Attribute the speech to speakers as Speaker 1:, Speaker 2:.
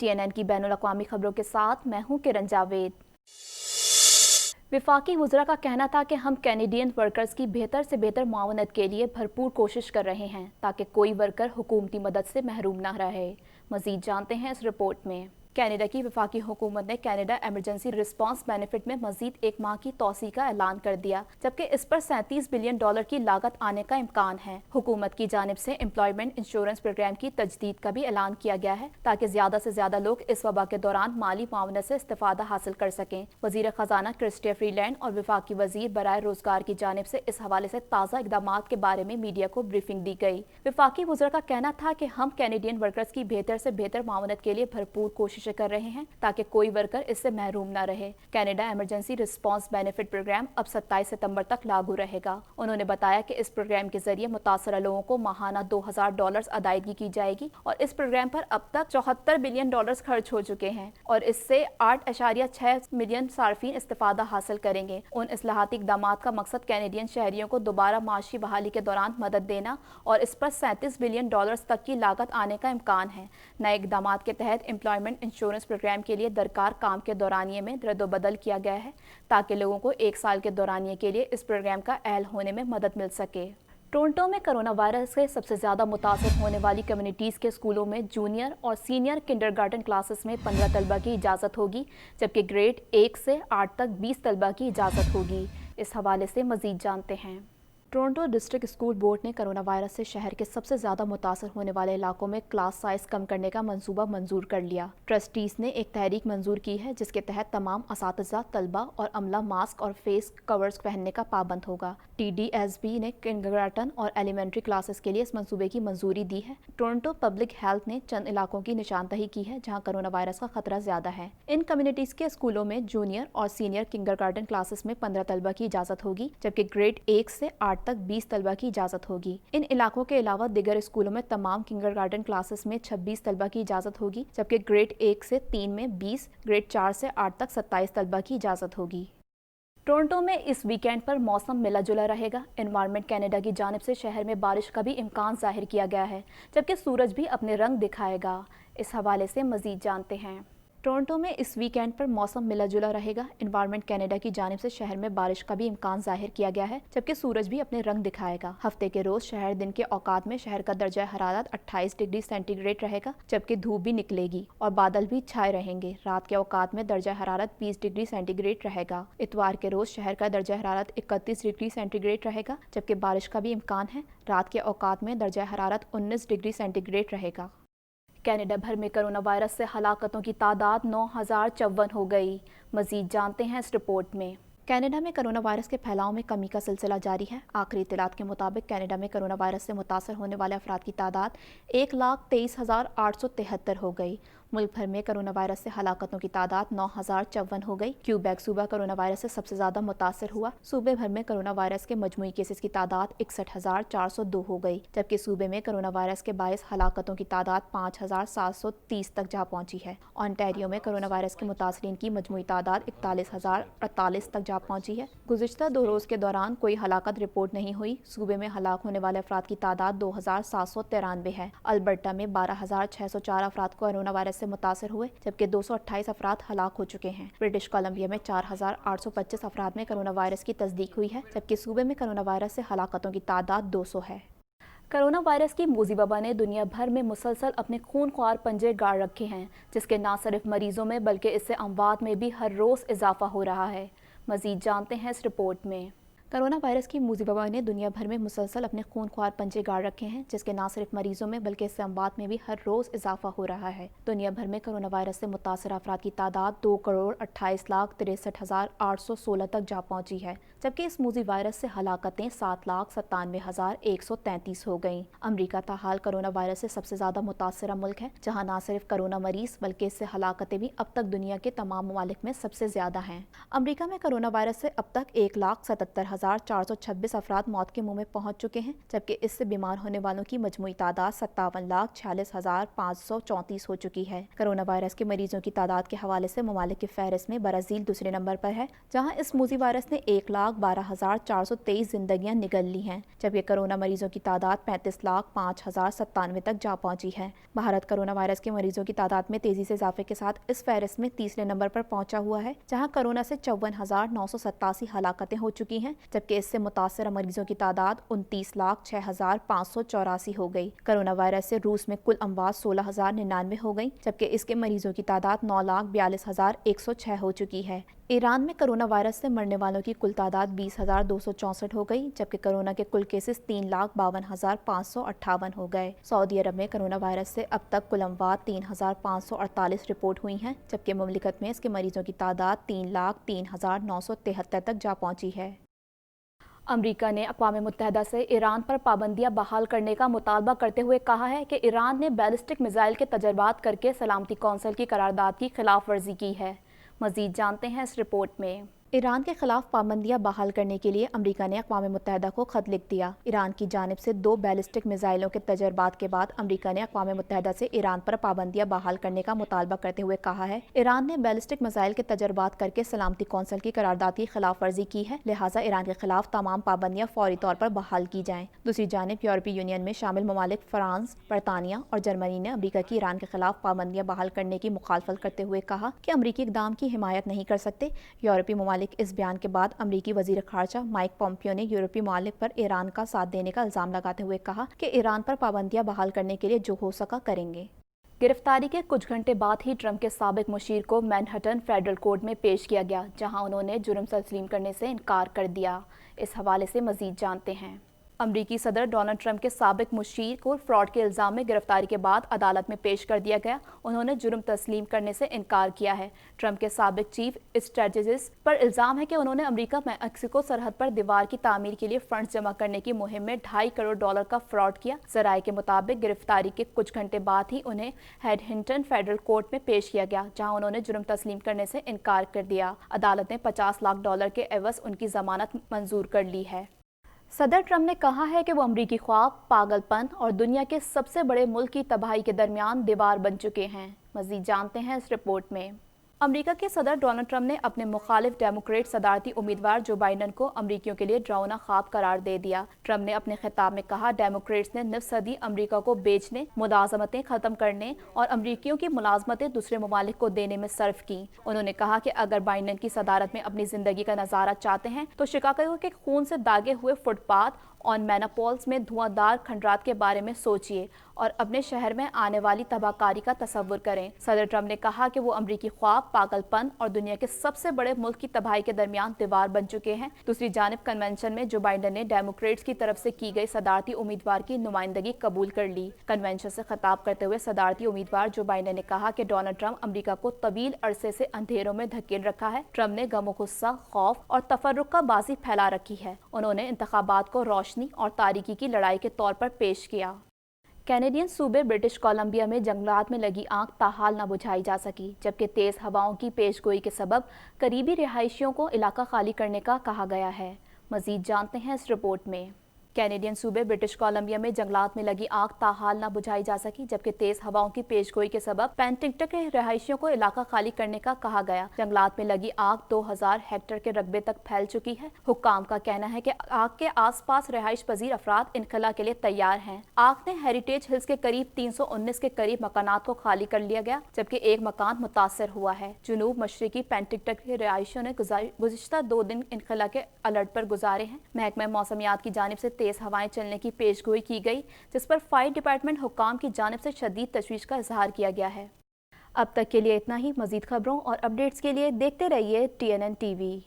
Speaker 1: TNN की बैनुल अक़वामी खबरों के साथ मैं हूं किरण जावेद। वफाकी वज़रा का कहना था कि हम कैनेडियन वर्कर्स की बेहतर से बेहतर मावनत के लिए भरपूर कोशिश कर रहे हैं ताकि कोई वर्कर हुकूमती मदद से महरूम न रहे। मज़ीद जानते हैं इस रिपोर्ट में। कनाडा की वफाकी हुकूमत ने कनाडा एमरजेंसी रिस्पांस बेनिफिट में मजीद 1 माह की तोसी का ऐलान कर दिया, जबकि इस पर $37 बिलियन की लागत आने का इम्कान है। हुकूमत की जानिब से एम्प्लॉयमेंट इंश्योरेंस प्रोग्राम की तजदीद का भी ऐलान किया गया है ताकि ज्यादा से ज्यादा लोग इस वबा के दौरान माली मावनत से इस्तेफादा हासिल कर सकें। वजीर खजाना क्रिस्टिया फ्रीलैंड और वफाकी वजीर बराए रोजगार की जानिब से इस हवाले से ताज़ा इकदाम के बारे में मीडिया को ब्रीफिंग दी गई। वफाकी वज़रा का कहना था कि हम कैनेडियन वर्कर्स की बेहतर से बेहतर मावनत के लिए भरपूर कोशिश कर रहे हैं ताकि कोई वर्कर इससे महरूम न रहे। Canada emergency response benefit program अब 27 सितंबर तक लागू रहेगा। उन्होंने बताया कि इस प्रोग्राम के जरिए मुतासरा लोगों को माहाना $2000 अदायगी की जाएगी और इस प्रोग्राम पर अब तक $74 बिलियन खर्च हो चुके हैं और इससे 8.6 मिलियन सार्फिन इस्तेफादा हासिल करेंगे। उन इस्लाहाती इक़दाम का मकसद कैनेडियन शहरियों को दोबारा माशी बहाली के दौरान मदद देना और इस पर $37 बिलियन तक की लागत आने का इम्कान है। नए इक़दाम के तहत एम्प्लॉयमेंट इंश्योरेंस प्रोग्राम के लिए दरकार काम के दौरानिए में रद्द-ओ-बदल किया गया है ताकि लोगों को 1 साल के दौरानिए के लिए इस प्रोग्राम का अहल होने में मदद मिल सके। टोरंटो में कोरोना वायरस से सबसे ज़्यादा मुतासर होने वाली कम्युनिटीज़ के स्कूलों में जूनियर और सीनियर किंडरगार्टन क्लासेस में 15 तलबा की इजाज़त होगी, जबकि ग्रेड 1 से 8 तक 20 तलबा की इजाज़त होगी। इस हवाले से मज़ीद जानते हैं। टोरंटो डिस्ट्रिक्ट स्कूल बोर्ड ने कोरोना वायरस से शहर के सबसे ज़्यादा मुतासर होने वाले इलाकों में क्लास साइज़ कम करने का मंसूबा मंजूर कर लिया। ट्रस्टीज़ ने एक तहरीक मंजूर की है जिसके तहत तमाम असातिज़ा, तलबा और अमला मास्क और फेस कवर्स पहनने का पाबंद होगा। TDSB ने किंडरगार्टन और एलिमेंट्री क्लासेस के लिए इस मंसूबे की मंजूरी दी है। टोरंटो पब्लिक हेल्थ ने चंद इलाकों की निशानदही की है जहाँ कोरोना वायरस का खतरा ज़्यादा है। इन कम्युनिटीज़ के स्कूलों में जूनियर और सीनियर किंडरगार्टन क्लासेस में 15 तलबा की इजाज़त होगी, जबकि ग्रेड 1 से 8 तक 20 तलबा की इजाज़त होगी। इन इलाकों के अलावा दिगर स्कूलों में तमाम किंडरगार्टन क्लासेस में 26 तलबा की इजाज़त होगी, जबकि ग्रेड 1 से 3 में 20, ग्रेड 4 से 8 तक 27 तलबा की इजाज़त होगी। टोरंटो में इस वीकेंड पर मौसम मिला जुला रहेगा। एनवायरनमेंट कनाडा की जानिब से शहर में बारिश का भी इम्कान जाहिर किया गया है, जबकि सूरज भी अपने रंग दिखाएगा। इस हवाले से मज़ीद जानते हैं। टोरंटो में इस वीकेंड पर मौसम मिला जुला रहेगा। एनवायरनमेंट कनाडा की जानिब से शहर में बारिश का भी इम्कान जाहिर किया गया है, जबकि सूरज भी अपने रंग दिखाएगा। हफ्ते के रोज शहर दिन के औकात में शहर का दर्जा हरारत 28 डिग्री सेंटीग्रेड रहेगा, जबकि धूप भी निकलेगी और बादल भी छाए रहेंगे। रात के औकात में दर्जा हरारत 20 डिग्री सेंटीग्रेड रहेगा। इतवार के रोज शहर का दर्जा हरारत 31 डिग्री सेंटीग्रेड रहेगा, जबकि बारिश का भी इम्कान है। रात के औकात में दर्जा हरारत 19 डिग्री सेंटीग्रेड रहेगा। कनाडा भर में कोरोना वायरस से हलाकतों की तादाद 9054 हो गई। मज़ीद जानते हैं इस रिपोर्ट में। कनाडा में कोरोना वायरस के फैलाव में कमी का सिलसिला जारी है। आखिरी इत्तलात के मुताबिक कनाडा में कोरोना वायरस से मुतासर होने वाले अफराद की तादाद 1,23,873 हो गई। मुल्क भर में कोरोना वायरस से हलाकतों की तादाद 9054 हो गई। क्यूबेक सूबा कोरोना वायरस से सबसे ज़्यादा मुतासर हुआ। सूबे भर में कोरोना वायरस के मजमूई केसेस की तादाद 61,402 हो गई, जबकि सूबे में कोरोना वायरस के बायस हलाकतों की तादाद 5,730 तक जा पहुंची है। ऑन्टेरियो में कोरोना वायरस के मुतासरीन की मजमूई तादाद 41,048 तक जा पहुंची है। गुज़िश्ता 2 रोज़ के दौरान कोई हलाकत रिपोर्ट नहीं हुई। सूबे में हलाक होने वाले अफराद की तादाद 2,793 है। अल्बर्टा में 12,604 अफराद कोरोना वायरस से मुतासर हुए, जबकि 228 अफराद हलाक हो चुके हैं। ब्रिटिश कोलंबिया में 4,825 अफराद में कोरोना वायरस की तस्दीक हुई है, जबकि सूबे में कोरोना वायरस से हलाकतों की तादाद 200 है। कोरोना वायरस की मूजी वबा ने दुनिया भर में मुसलसल अपने खूनख्वार पंजे गाड़ रखे हैं, जिसके न सिर्फ मरीजों में बल्कि इससे अमवात में भी हर रोज़ इजाफा हो रहा है। मज़ीद जानते हैं इस रिपोर्ट में। कोरोना वायरस की मूजी वबा ने दुनिया भर में मुसलसल अपने खूनख्वार पंजे गाड़ रखे हैं, जिसके न सिर्फ मरीजों में बल्कि इससे अमवात में भी हर रोज़ इजाफा हो रहा है। दुनिया भर में कोरोना वायरस से मुतासर अफराद की तादाद 2,28,63,816 तक जा पहुंची है, जबकि इस मूजी वायरस से हलाकतें 7,97,133 हो गईं। अमरीका ताहाल कोरोना वायरस से सबसे ज़्यादा मुतासरा मुल्क है, जहाँ न सिर्फ कोरोना मरीज बल्कि इससे हलाकतें भी अब तक दुनिया के तमाम ममालिक में सबसे ज़्यादा हैं। अमरीका में कोरोना वायरस से अब तक 1,77,000 14,426 अफराद मौत के मुंह में पहुंच चुके हैं, जबकि इससे बीमार होने वालों की मजमूई तादाद 57,46,534 हो चुकी है। कोरोना वायरस के मरीजों की तादाद के हवाले से ममालिक की फहरिस्त में ब्राज़ील दूसरे नंबर पर है, जहां इस मूजी वायरस ने 1,12,423 जिंदगियां निगल ली हैं, जबकि कोरोना मरीजों की तादाद 35,05,097 तक जा पहुंची है। भारत कोरोना वायरस के मरीजों की तादाद में तेजी से इजाफे के साथ इस फहरिस्त में तीसरे नंबर पर पहुंचा हुआ है, जहां कोरोना से 54,987 हलाकतें हो चुकी हैं, जबकि इससे मुतासर मरीजों की तादाद 29,06,584 हो गई। कोरोना वायरस से रूस में कुल अमवात 16,099 हो गई, जबकि इसके मरीजों की तादाद 9,42,106 हो चुकी है। ईरान में कोरोना वायरस से मरने वालों की कुल तादाद 20,264 हो गई, जबकि कोरोना के कुल केसेस 3,52,558 हो गए। सऊदी अरब में कोरोना वायरस से अब तक कुल अमवात 3,548 रिपोर्ट हुई हैं, जबकि मुमलिकत में इसके मरीजों की तादाद 3,03,973 तक जा पहुंची है। अमरीका ने अक़वाम मुत्तहिदा से ईरान पर पाबंदियां बहाल करने का मुतालबा करते हुए कहा है कि ईरान ने बैलिस्टिक मिसाइल के तजर्बात करके सलामती कौंसिल की करारदाद की खिलाफ वर्जी की है। मज़ीद जानते हैं इस रिपोर्ट में। ईरान के खिलाफ पाबंदियां बहाल करने के लिए अमरीका ने अक़वाम मुत्तहिदा को खत लिख दिया। ईरान की जानिब से 2 बैलिस्टिक मिसाइलों के तजर्बात के बाद अमरीका ने अक़वाम मुत्तहिदा से ईरान पर पाबंदियां बहाल करने का मुतालबा करते हुए कहा है, ईरान ने बैलिस्टिक मिसाइल के तजर्बात करके सलामती कौंसिल की करारदाद की खिलाफ वर्जी की है, लिहाजा ईरान के खिलाफ तमाम पाबंदियां फौरी तौर पर बहाल की जाएं। दूसरी जानिब यूरोपीय यूनियन में शामिल ममालिक फ्रांस, बरतानिया और जर्मनी ने अमरीका की ईरान के खिलाफ पाबंदियां बहाल करने की मुखालफत करते हुए कहा कि अमरीकी इक़दाम की हिमायत नहीं कर सकते। यूरोपीय ममालिक इस बयान के बाद अमरीकी वज़ीर ख़ारजा माइक पोम्पियो ने यूरोपीय ममालिक पर ईरान का साथ देने का इल्ज़ाम लगाते हुए कहा कि ईरान पर पाबंदियां बहाल करने के लिए जो हो सका करेंगे। गिरफ्तारी के कुछ घंटे बाद ही ट्रंप के साबिक मुशीर को मैनहट्टन फेडरल कोर्ट में पेश किया गया, जहां उन्होंने जुर्म तस्लीम करने से इनकार कर दिया। इस हवाले से मज़ीद जानते हैं। अमरीकी सदर डोनाल्ड ट्रंप के साबिक मुशीर को फ्रॉड के इल्ज़ाम में गिरफ्तारी के बाद अदालत में पेश कर दिया गया। उन्होंने जुर्म तस्लीम करने से इनकार किया है। ट्रंप के साबिक चीफ स्ट्रेटेजिस्ट पर इल्ज़ाम है कि उन्होंने अमरीका मैक्सिको सरहद पर दीवार की तामीर के लिए फंड्स जमा करने की मुहिम में $2.5 करोड़ का फ्रॉड किया। ज़राए के मुताबिक गिरफ्तारी के कुछ घंटे बाद ही उन्हें मैनहट्टन फेडरल कोर्ट में पेश किया गया, जहाँ उन्होंने जुर्म तस्लीम करने से इनकार कर दिया। अदालत ने $50 लाख के एवज उनकी जमानत मंजूर कर ली है। सदर ट्रंप ने कहा है कि वो अमरीकी ख्वाब, पागलपन और दुनिया के सबसे बड़े मुल्क की तबाही के दरमियान दीवार बन चुके हैं। मज़ीद जानते हैं इस रिपोर्ट में। अमेरिका के सदर डोनाल्ड ट्रंप ने अपने मुखालिफ डेमोक्रेट सदारती उम्मीदवार जो बाइडन को अमरीकियों के लिए डरावना ख्वाब करार दे दिया। ट्रंप ने अपने खिताब में कहा, डेमोक्रेट्स ने निफ सदी अमरीका को बेचने, मुलाजमतें खत्म करने और अमरीकियों की मुलाजमतें दूसरे ममालिक को देने में सर्फ की। उन्होंने कहा कि अगर बाइडन की सदारत में अपनी जिंदगी का नजारा चाहते हैं तो शिकागो के खून से दागे हुए फुटपाथ और मैनापोल्स में धुआंधार खंडरात के बारे में सोचिए और अपने शहर में आने वाली तबाहकारी का तस्वुर करें। सदर ट्रंप ने कहा कि वो अमरीकी ख्वाब, पागलपन और दुनिया के सबसे बड़े मुल्क की तबाही के दरमियान दीवार बन चुके हैं। दूसरी जानिब कन्वेंशन में जो बाइडन ने डेमोक्रेट्स की तरफ से की गई सदारती उम्मीदवार की नुमाइंदगी कबूल कर ली। कन्वेंशन से खिताब करते हुए सदारती उम्मीदवार जो बाइडन ने कहा कि डोनाल्ड ट्रंप अमरीका को तवील अरसे से अंधेरों में धकेल रखा है। ट्रंप ने गमो, गुस्सा, खौफ और तफर्रुक का बाजी फैला रखी है। उन्होंने इंतखाबात को रोशनी और तारीकी की लड़ाई के तौर पर पेश किया। कैनेडियन सूबे ब्रिटिश कोलंबिया में जंगलात में लगी आग ताहाल न बुझाई जा सकी, जबकि तेज हवाओं की पेशगोई के सबब करीबी रिहायशियों को इलाका खाली करने का कहा गया है। मजीद जानते हैं इस रिपोर्ट में। कैनेडियन सूबे ब्रिटिश कोलंबिया में जंगलात में लगी आग ताहाल न बुझाई जा सकी, जबकि तेज हवाओं की पेशगोई के सबब पेंटिंगटन के रहायशियों को इलाका खाली करने का कहा गया। जंगलात में लगी आग 2000 हेक्टेयर के रकबे तक फैल चुकी है। हुक्काम का कहना है कि आग के आसपास रहायश पजीर अफराद इनखला के लिए तैयार हैं। आग ने हेरिटेज हिल्स के करीब 319 के करीब मकानात को खाली कर लिया गया, जबकि एक मकान मुतासर हुआ है। जुनूब मशरकी पेंटिंगटन के रहायशियों ने गुज़िश्ता 2 दिन इनखला के अलर्ट पर गुजारे हैं। महकमा मौसमियात की जानिब से तेज हवाएं चलने की पेशगोई की गई, जिस पर फायर डिपार्टमेंट हुक्काम की जानिब से शदीद तशवीश का इजहार किया गया है। अब तक के लिए इतना ही। मजीद खबरों और अपडेट्स के लिए देखते रहिए TNN TV।